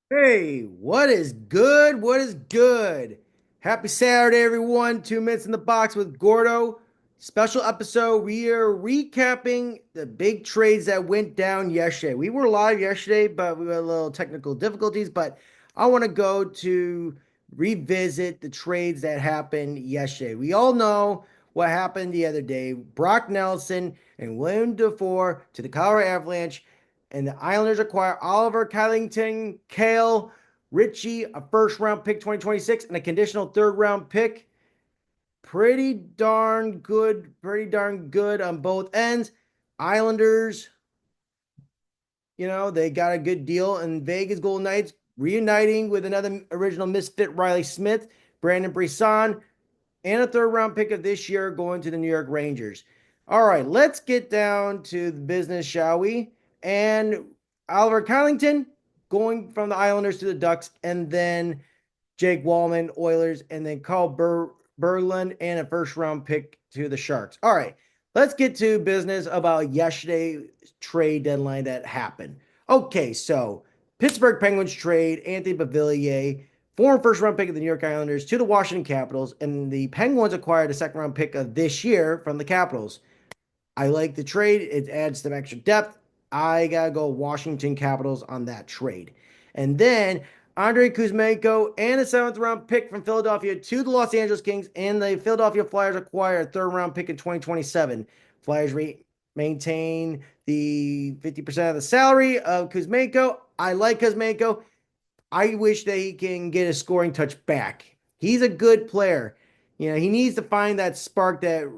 Hey, what is good? What is good? Happy Saturday, everyone. 2 minutes in the box with Gordo. Special episode. We are recapping the big trades that went down yesterday. We were live yesterday, but we had a little technical difficulties. But I want to go to revisit the trades that happened yesterday. We all know what happened the other day. Brock Nelson and William DeFore to the Colorado Avalanche, and the Islanders acquire Oliver Kylington, Kale, Richie, a first round pick 2026, and a conditional third round pick. Pretty darn good on both ends. Islanders, they got a good deal. And Vegas Golden Knights reuniting with another original misfit, Riley Smith, Brandon Brisson, and a third round pick of this year going to the New York Rangers. All right, let's get down to the business, shall we? And Oliver Kylington going from the Islanders to the Ducks, and then Jake Wallman, Oilers, and then Carl Berglund and a first round pick to the Sharks. All right, let's get to business about yesterday's trade deadline that happened. Okay, so Pittsburgh Penguins trade Anthony Beauvillier, former first round pick of the New York Islanders, to the Washington Capitals, and the Penguins acquired a second round pick of this year from the Capitals. I like the trade. It adds some extra depth. I got to go Washington Capitals on that trade. And then Andrei Kuzmenko and a seventh round pick from Philadelphia to the Los Angeles Kings, and the Philadelphia Flyers acquire a third round pick in 2027. Flyers maintain the 50% of the salary of Kuzmenko. I like Kuzmenko. I wish that he can get a scoring touch back. He's a good player. He needs to find that spark that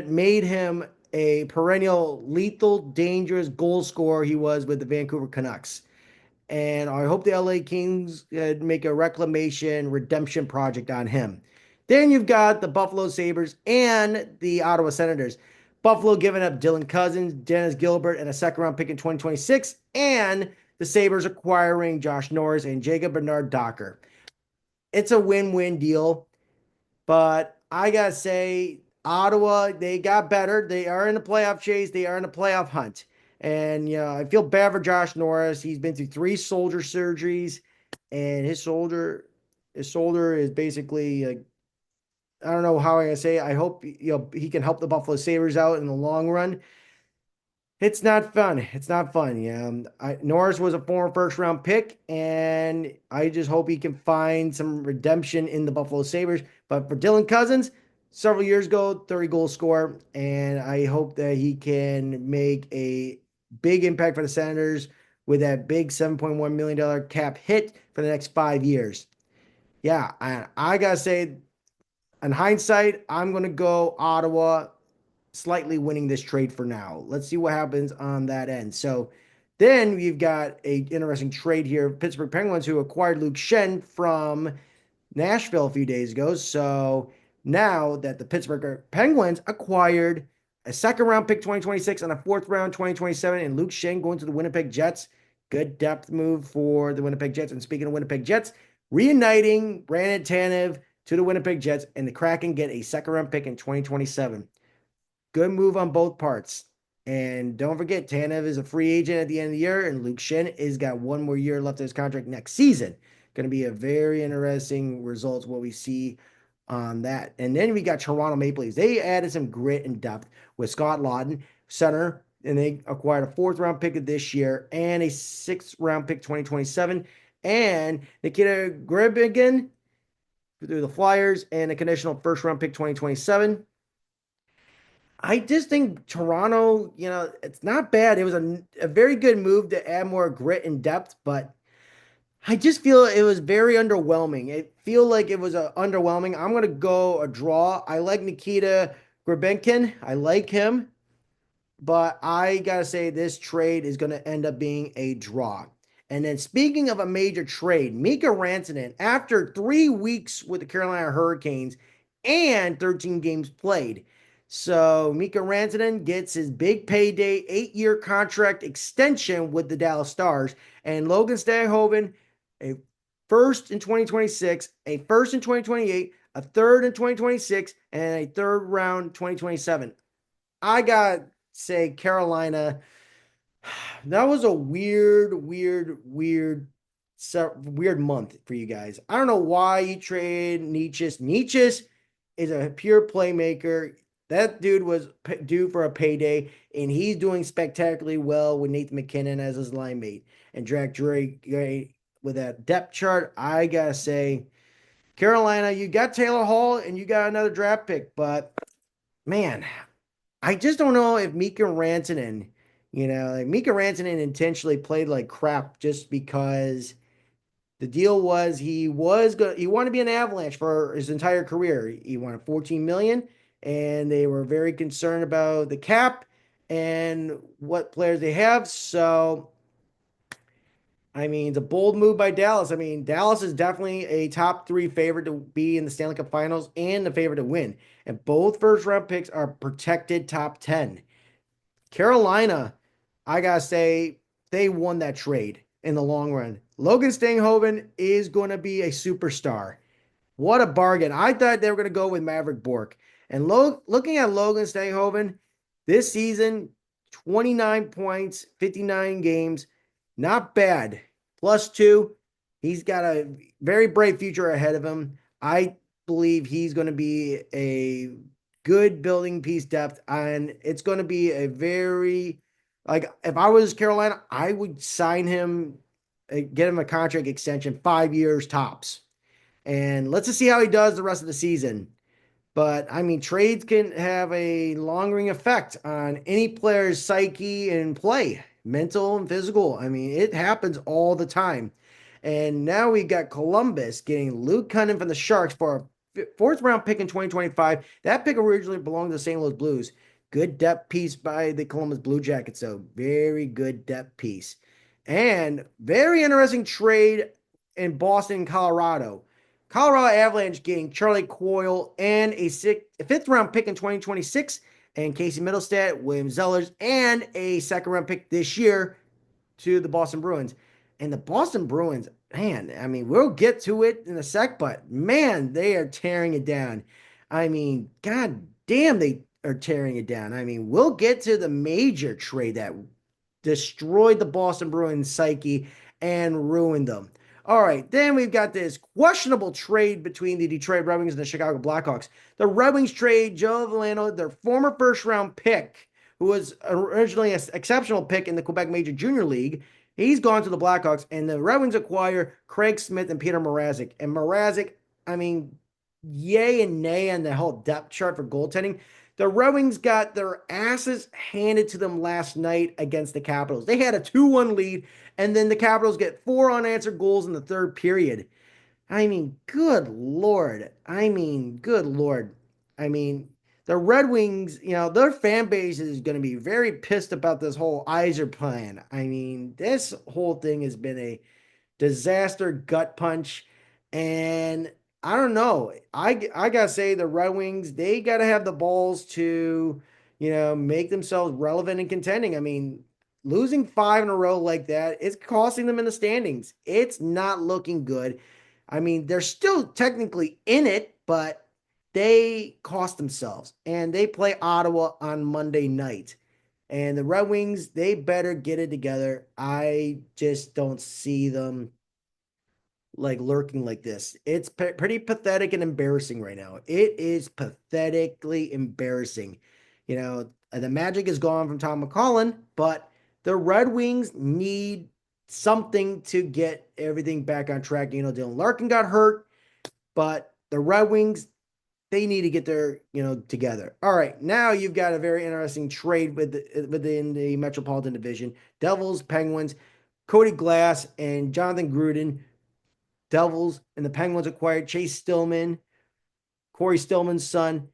made him a perennial lethal, dangerous goal scorer he was with the Vancouver Canucks. And I hope the LA Kings make a reclamation redemption project on him. Then you've got the Buffalo Sabres and the Ottawa Senators. Buffalo giving up Dylan Cousins, Dennis Gilbert, and a second round pick in 2026, and the Sabres acquiring Josh Norris and Jacob Bernard Docker. It's a win-win deal, but I gotta say, Ottawa, they got better. They are in the playoff chase. They are in the playoff hunt. And I feel bad for Josh Norris. He's been through three shoulder surgeries, and his shoulder is basically I don't know how I can say it. I hope he can help the Buffalo Sabres out in the long run. It's not fun. It's not fun. Yeah, Norris was a former first round pick, and I just hope he can find some redemption in the Buffalo Sabres. But for Dylan Cousins, several years ago, 30 goal scorer, and I hope that he can make a big impact for the Senators with that big $7.1 million cap hit for the next 5 years. Yeah, I gotta say, in hindsight, I'm gonna go Ottawa slightly winning this trade for now. Let's see what happens on that end. So then we've got a interesting trade here. Pittsburgh Penguins, who acquired Luke Schenn from Nashville a few days ago. So now that the Pittsburgh Penguins acquired a second round pick 2026 and a fourth round 2027, and Luke Schenn going to the Winnipeg Jets. Good depth move for the Winnipeg Jets. And speaking of Winnipeg Jets, reuniting Brandon Tanev to the Winnipeg Jets, and the Kraken get a second round pick in 2027. Good move on both parts. And don't forget, Tanev is a free agent at the end of the year, and Luke Schenn has got one more year left of his contract next season. Going to be a very interesting results what we see on that. And then we got Toronto Maple Leafs. They added some grit and depth with Scott Lawton, center, and they acquired a fourth round pick of this year and a sixth round pick 2027. And Nikita Gribigan through the Flyers and a conditional first round pick 2027. I just think Toronto, it's not bad. It was a very good move to add more grit and depth, but I just feel it was very underwhelming. It feel like it was underwhelming. I'm gonna go a draw. I like Nikita Grabenkin. I like him, but I gotta say this trade is gonna end up being a draw. And then speaking of a major trade, Mika Rantanen, after 3 weeks with the Carolina Hurricanes and 13 games played. So Mika Rantanen gets his big payday, 8-year contract extension with the Dallas Stars. And Logan Staghoven, a first in 2026, a first in 2028, a third in 2026, and a third round 2027. I got say Carolina. That was a weird, weird, weird weird month for you guys. I don't know why you trade Nietzsche. Nietzsche is a pure playmaker. That dude was due for a payday, and he's doing spectacularly well with Nathan McKinnon as his line mate and Jack Drury with that depth chart. I gotta say, Carolina, you got Taylor Hall and you got another draft pick, but man, I just don't know if Mika Rantanen, like Mika Rantanen intentionally played like crap just because the deal was he wanted to be an Avalanche for his entire career. He wanted 14 million, and they were very concerned about the cap and what players they have. So, I mean, the bold move by Dallas. I mean, Dallas is definitely a top three favorite to be in the Stanley Cup Finals and the favorite to win. And both first round picks are protected top 10. Carolina, I gotta say, they won that trade in the long run. Logan Stanghoven is going to be a superstar. What a bargain. I thought they were going to go with Maverick Bork. And looking at Logan Stanghoven this season, 29 points, 59 games, not bad. Plus two. He's got a very bright future ahead of him. I believe he's going to be a good building piece depth, and it's going to be a very like if I was Carolina, I would sign him, get him a contract extension, 5 years tops, and let's just see how he does the rest of the season. But I mean, trades can have a long ring effect on any player's psyche and play, mental and physical. I mean, it happens all the time. And now we got Columbus getting Luke Cunningham from the Sharks for a fourth round pick in 2025. That pick originally belonged to the St. Louis Blues. Good depth piece by the Columbus Blue Jackets, so very good depth piece. And very interesting trade in Boston, Colorado. Colorado Avalanche getting Charlie Coyle and a fifth round pick in 2026, and Casey Middlestat, William Zellers, and a second round pick this year to the Boston Bruins. And the Boston Bruins, man, I mean, we'll get to it in a sec, but man, they are tearing it down. I mean, god damn, they are tearing it down. I mean, we'll get to the major trade that destroyed the Boston Bruins psyche and ruined them. All right, then we've got this questionable trade between the Detroit Red Wings and the Chicago Blackhawks. The Red Wings trade Joe Veleno, their former first round pick, who was originally an exceptional pick in the Quebec Major Junior League. He's gone to the Blackhawks, and the Red Wings acquire Craig Smith and Peter Mrazek. And Mrazek, I mean, yay and nay on the whole depth chart for goaltending. The Red Wings got their asses handed to them last night against the Capitals. They had a 2-1 lead, and then the Capitals get 4 unanswered goals in the third period. I mean, good Lord. I mean, good Lord. I mean, the Red Wings, their fan base is going to be very pissed about this whole Iser plan. I mean, this whole thing has been a disaster gut punch. And I don't know. I gotta say the Red Wings, they gotta have the balls to, make themselves relevant and contending. I mean, losing 5 in a row like that is costing them in the standings. It's not looking good. I mean, they're still technically in it, but they cost themselves. And they play Ottawa on Monday night. And the Red Wings, they better get it together. I just don't see them like lurking like this. It's pretty pathetic and embarrassing right now. It is pathetically embarrassing. The magic is gone from Tom McCollum, but the Red Wings need something to get everything back on track. Dylan Larkin got hurt, but the Red Wings, they need to get their, together. All right, now you've got a very interesting trade within the Metropolitan Division. Devils, Penguins, Cody Glass, and Jonathan Gruden. Devils and the Penguins acquired Chase Stillman, Corey Stillman's son,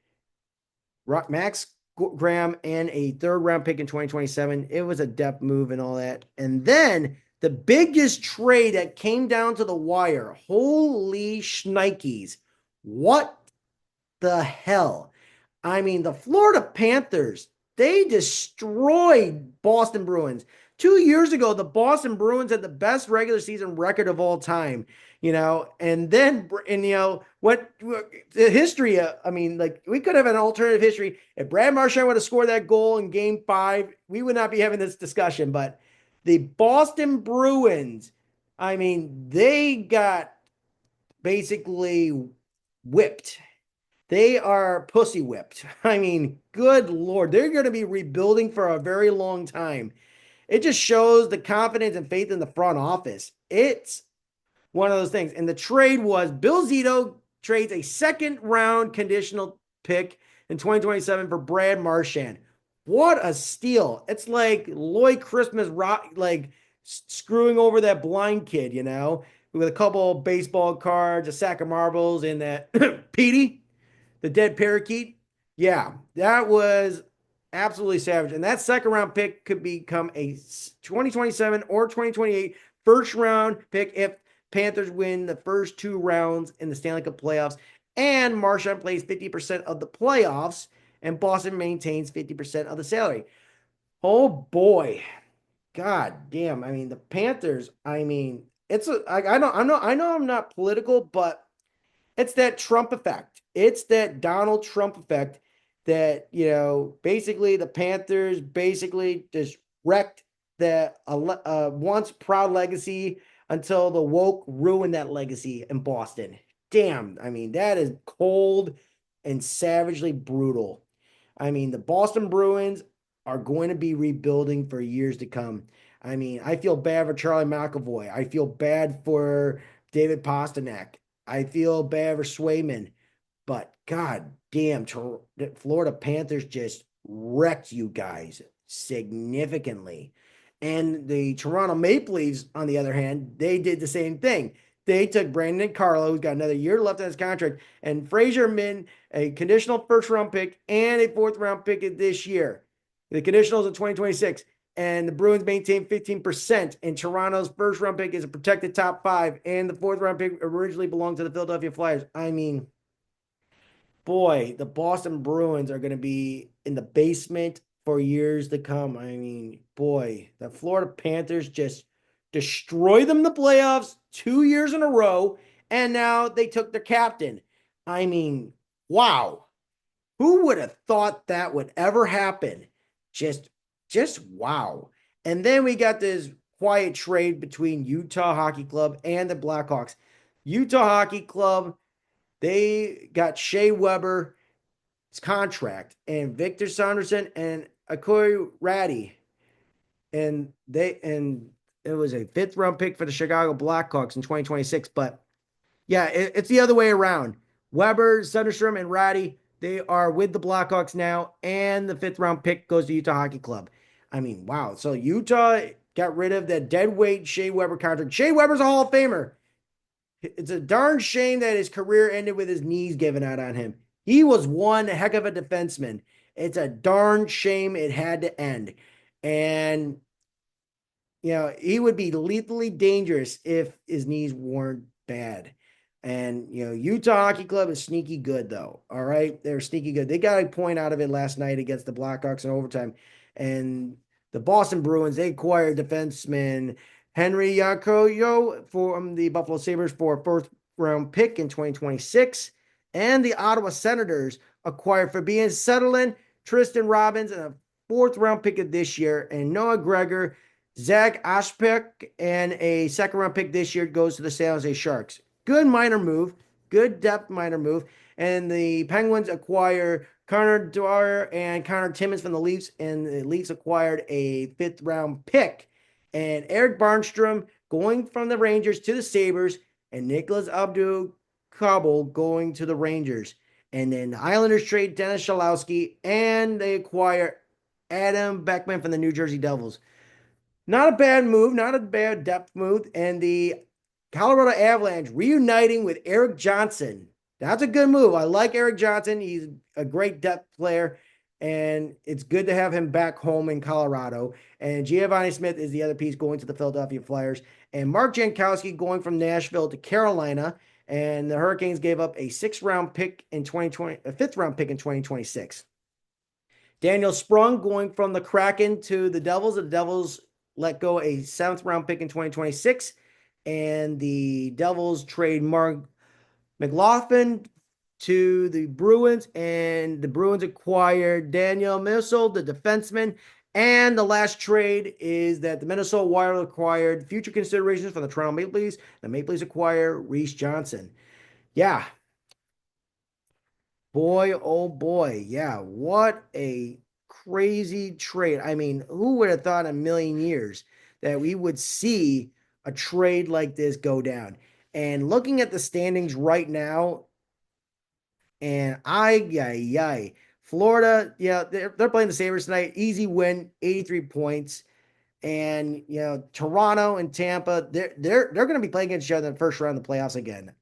Max Graham, and a third round pick in 2027. It was a depth move and all that. And then the biggest trade that came down to the wire. Holy shnikes. What the hell? I mean, the Florida Panthers, they destroyed Boston Bruins. 2 years ago, the Boston Bruins had the best regular season record of all time, and then, what the history, I mean, like, we could have an alternative history. If Brad Marchand would have scored that goal in game 5, we would not be having this discussion, but the Boston Bruins I mean, they got basically whipped. They are pussy whipped. I mean, good Lord, they're going to be rebuilding for a very long time. It just shows the confidence and faith in the front office. It's one of those things. And the trade was Bill Zito trades a second round conditional pick in 2027 for Brad Marchand. What a steal. It's like Lloyd Christmas rock, like screwing over that blind kid, with a couple of baseball cards, a sack of marbles, and that Petey, the dead parakeet. Yeah, that was absolutely savage. And that second round pick could become a 2027 or 2028 first round pick if Panthers win the first two rounds in the Stanley Cup playoffs and Marchand plays 50% of the playoffs and Boston maintains 50% of the salary. Oh boy. God damn. I mean, the Panthers, I mean, I know I'm not political, but it's that Trump effect. It's that Donald Trump effect that, basically the Panthers basically just wrecked the once proud legacy until the woke ruined that legacy in Boston. Damn. I mean, that is cold and savagely brutal. I mean, the Boston Bruins are going to be rebuilding for years to come. I mean, I feel bad for Charlie McAvoy. I feel bad for David Pasternak. I feel bad for Swayman, but god damn, the Florida Panthers just wrecked you guys significantly. And the Toronto Maple Leafs, on the other hand, they did the same thing. They took Brandon Carlo, who's got another year left on his contract, and Fraser Min, a conditional first round pick and a fourth round pick this year. The conditionals in 2026 and the Bruins maintain 15%. And Toronto's first round pick is a protected top five, and the fourth round pick originally belonged to the Philadelphia Flyers. I mean, boy, the Boston Bruins are going to be in the basement for years to come. I mean, boy, the Florida Panthers just destroyed them in the playoffs 2 years in a row, and now they took their captain. I mean, wow. Who would have thought that would ever happen? Just just wow. And then we got this quiet trade between Utah Hockey Club and the Blackhawks. Utah Hockey Club, they got Shea Weber's contract and Victor Sanderson and Akori Ratty. And it was a fifth round pick for the Chicago Blackhawks in 2026. But yeah, it's the other way around. Weber, Sunderstrom, and Ratty, they are with the Blackhawks now, and the fifth round pick goes to Utah Hockey Club. I mean, wow. So Utah got rid of that dead weight Shea Weber contract. Shea Weber's a Hall of Famer. It's a darn shame that his career ended with his knees giving out on him. He was one heck of a defenseman. It's a darn shame it had to end. And he would be lethally dangerous if his knees weren't bad. And, Utah Hockey Club is sneaky good, though. All right. They're sneaky good. They got a point out of it last night against the Blackhawks in overtime. And the Boston Bruins, they acquired defenseman Henry Yakoyo from the Buffalo Sabres for a first round pick in 2026. And the Ottawa Senators acquired Fabian Sutherland, Tristan Robbins, and a fourth round pick of this year. And Noah Gregor, Zach Ashpeck, and a second round pick this year goes to the San Jose Sharks. Good minor move, good depth minor move. And the Penguins acquire Connor Dwyer and Connor Timmins from the Leafs, and the Leafs acquired a fifth round pick. And Eric Barnstrom going from the Rangers to the Sabres, and Nicholas Abdul Kabul going to the Rangers. And then the Islanders trade Dennis Shalowski, and they acquire Adam Beckman from the New Jersey Devils. Not a bad move, not a bad depth move. And the Colorado Avalanche reuniting with Eric Johnson. That's a good move. I like Eric Johnson. He's a great depth player, and it's good to have him back home in Colorado. And Giovanni Smith is the other piece going to the Philadelphia Flyers. And Mark Jankowski going from Nashville to Carolina. And the Hurricanes gave up a fifth round pick in 2026. Daniel Sprung going from the Kraken to the Devils. The Devils let go a seventh round pick in 2026. And the Devils trade Mark McLaughlin to the Bruins, and the Bruins acquired Daniel Missel, the defenseman, And the last trade is that the Minnesota Wild acquired future considerations for the Toronto Maple Leafs. The Maple Leafs acquire Reese Johnson. Yeah, boy, oh boy. Yeah, what a crazy trade. I mean, who would have thought in a million years that we would see a trade like this go down? And looking at the standings right now, and Florida, yeah, they're playing the Sabres tonight. Easy win, 83 points. And Toronto and Tampa, they're going to be playing against each other in the first round of the playoffs again,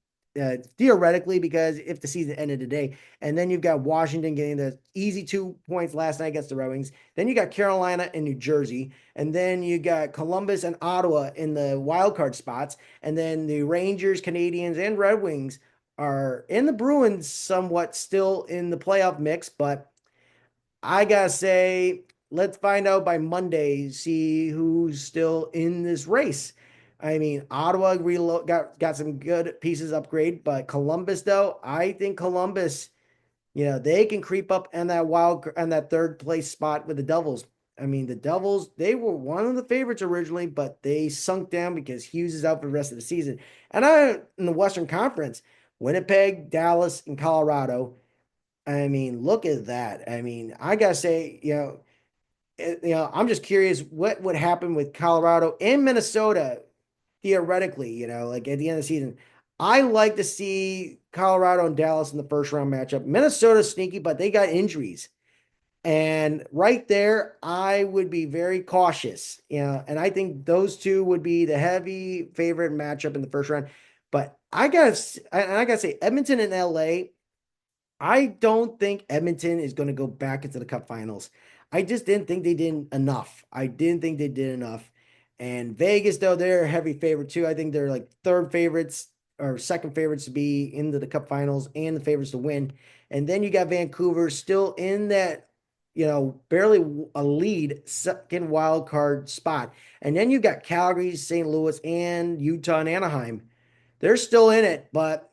theoretically, because if the season ended today, and then you've got Washington getting the easy 2 points last night against the Red Wings. Then you got Carolina and New Jersey, and then you got Columbus and Ottawa in the wild card spots, and then the Rangers, Canadians, and Red Wings are in the Bruins somewhat still in the playoff mix, but I gotta say, let's find out by Monday, see who's still in this race. I mean, Ottawa got some good pieces upgrade, but Columbus, though, I think Columbus, they can creep up in that third place spot with the Devils. I mean, the Devils, they were one of the favorites originally, but they sunk down because Hughes is out for the rest of the season. And in the Western Conference, Winnipeg, Dallas, and Colorado. I mean, look at that. I mean, I gotta say, I'm just curious what would happen with Colorado and Minnesota theoretically. Like at the end of the season, I like to see Colorado and Dallas in the first round matchup. Minnesota's sneaky, but they got injuries, and right there, I would be very cautious. And I think those two would be the heavy favorite matchup in the first round. But I gotta say, Edmonton and LA. I don't think Edmonton is going to go back into the Cup Finals. I just didn't think they did enough. I didn't think they did enough. And Vegas, though, they're a heavy favorite too. I think they're like third favorites or second favorites to be into the Cup Finals and the favorites to win. And then you got Vancouver still in that, barely a lead second wild card spot. And then you got Calgary, St. Louis, and Utah and Anaheim. They're still in it, but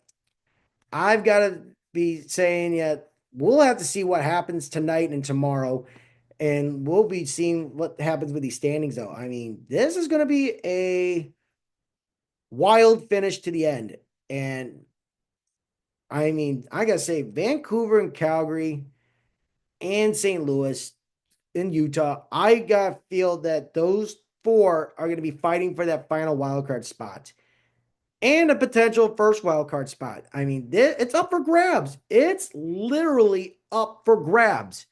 I've got to be saying, yeah, we'll have to see what happens tonight and tomorrow, and we'll be seeing what happens with these standings, though. I mean, this is going to be a wild finish to the end. And I mean, I got to say, Vancouver and Calgary and St. Louis in Utah, I got to feel that those four are going to be fighting for that final wild card spot and a potential first wild card spot. I mean, it's up for grabs. It's literally up for grabs.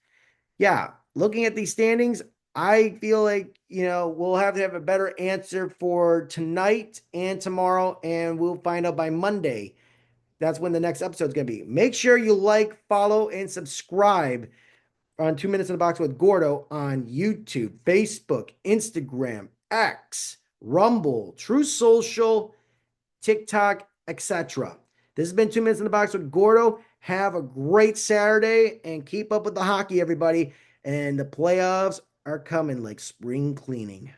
Yeah, looking at these standings, I feel like, we'll have to have a better answer for tonight and tomorrow, and we'll find out by Monday. That's when the next episode is going to be. Make sure you like, follow, and subscribe on 2 Minutes in the Box with Gordo on YouTube, Facebook, Instagram, X, Rumble, True Social, TikTok, etc. This has been 2 Minutes in the Box with Gordo. Have a great Saturday and keep up with the hockey, everybody. And the playoffs are coming like spring cleaning.